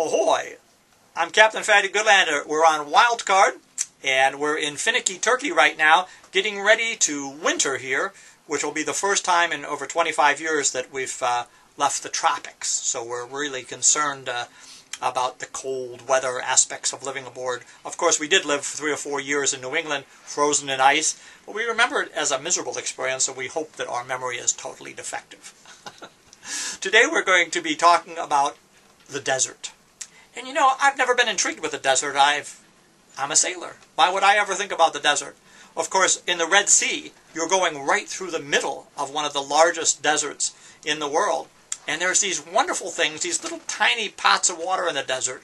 Ahoy! I'm Captain Fatty Goodlander. We're on Wild Card, and we're in finicky Turkey right now, getting ready to winter here, which will be the first time in over 25 years that we've left the tropics. So we're really concerned about the cold weather aspects of living aboard. Of course, we did live for 3 or 4 years in New England, frozen in ice, but we remember it as a miserable experience, so we hope that our memory is totally defective. Today we're going to be talking about the desert. And you know, I've never been intrigued with the desert. I'm a sailor. Why would I ever think about the desert? Of course, in the Red Sea, you're going right through the middle of one of the largest deserts in the world. And there's these wonderful things, these little tiny pots of water in the desert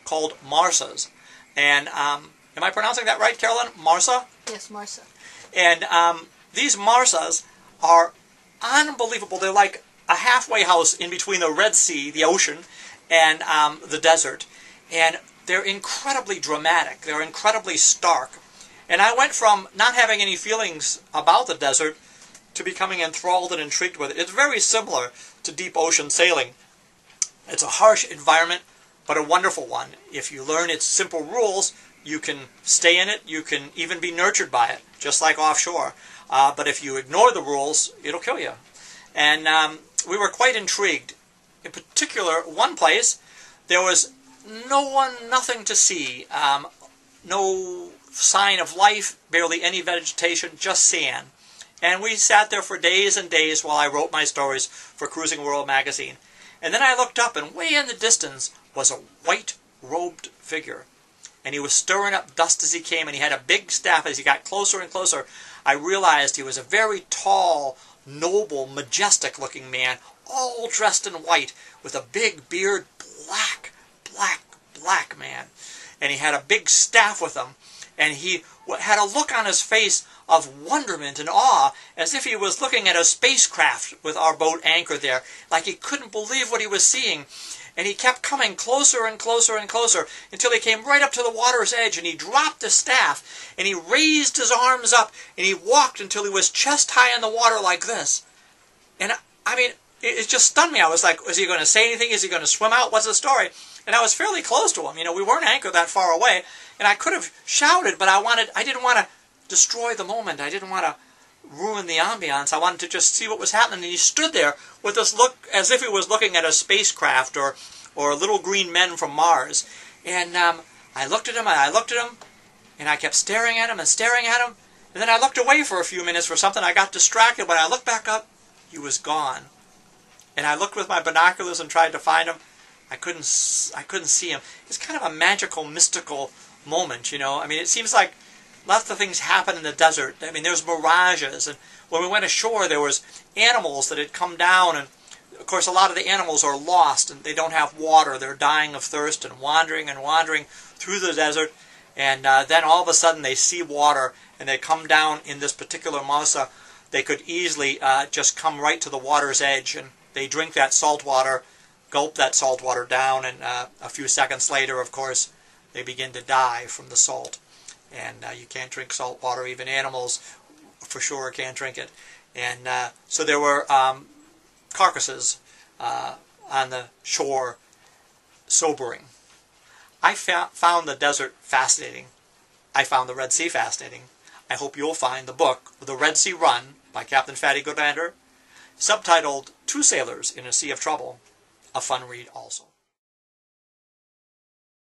called marsas. And am I pronouncing that right, Carolyn? Marsa? Yes, Marsa. And these marsas are unbelievable. They're like a halfway house in between the Red Sea, the ocean, and the desert. And they're incredibly dramatic. They're incredibly stark. And I went from not having any feelings about the desert to becoming enthralled and intrigued with it. It's very similar to deep ocean sailing. It's a harsh environment, but a wonderful one. If you learn its simple rules, you can stay in it. You can even be nurtured by it, just like offshore. But if you ignore the rules, it'll kill you. And we were quite intrigued. In particular, one place, there was nothing to see. No sign of life, barely any vegetation, just sand. And we sat there for days and days while I wrote my stories for Cruising World magazine. And then I looked up, and way in the distance was a white-robed figure. And he was stirring up dust as he came, and he had a big staff. As he got closer and closer, I realized he was a very tall, noble, majestic-looking man, all dressed in white, with a big beard, black man. And he had a big staff with him, and he had a look on his face of wonderment and awe, as if he was looking at a spacecraft with our boat anchored there, like he couldn't believe what he was seeing. And he kept coming closer and closer and closer until he came right up to the water's edge, and he dropped the staff, and he raised his arms up, and he walked until he was chest high in the water like this. And I mean, it just stunned me. I was like, is he going to say anything? Is he going to swim out? What's the story? And I was fairly close to him. You know, we weren't anchored that far away, and I could have shouted, but I didn't want to destroy the moment. I didn't want to ruin the ambiance. I wanted to just see what was happening. And he stood there with this look as if he was looking at a spacecraft or little green men from Mars. And I looked at him, and I looked at him, and I kept staring at him and staring at him. And then I looked away for a few minutes for something. I got distracted. When I looked back up, he was gone. And I looked with my binoculars and tried to find him. I couldn't see him. It's kind of a magical, mystical moment, you know. I mean, it seems like lots of things happen in the desert. I mean, there's mirages. And when we went ashore, there was animals that had come down. And, of course, a lot of the animals are lost, and they don't have water. They're dying of thirst and wandering through the desert. And then all of a sudden they see water, and they come down in this particular marsa. They could easily just come right to the water's edge, and they drink that salt water, gulp that salt water down, and a few seconds later, of course, they begin to die from the salt. And you can't drink salt water. Even animals, for sure, can't drink it. And so there were carcasses on the shore, sobering. I found the desert fascinating. I found the Red Sea fascinating. I hope you'll find the book, The Red Sea Run, by Captain Fatty Goodlander, subtitled Two Sailors in a Sea of Trouble, a fun read also.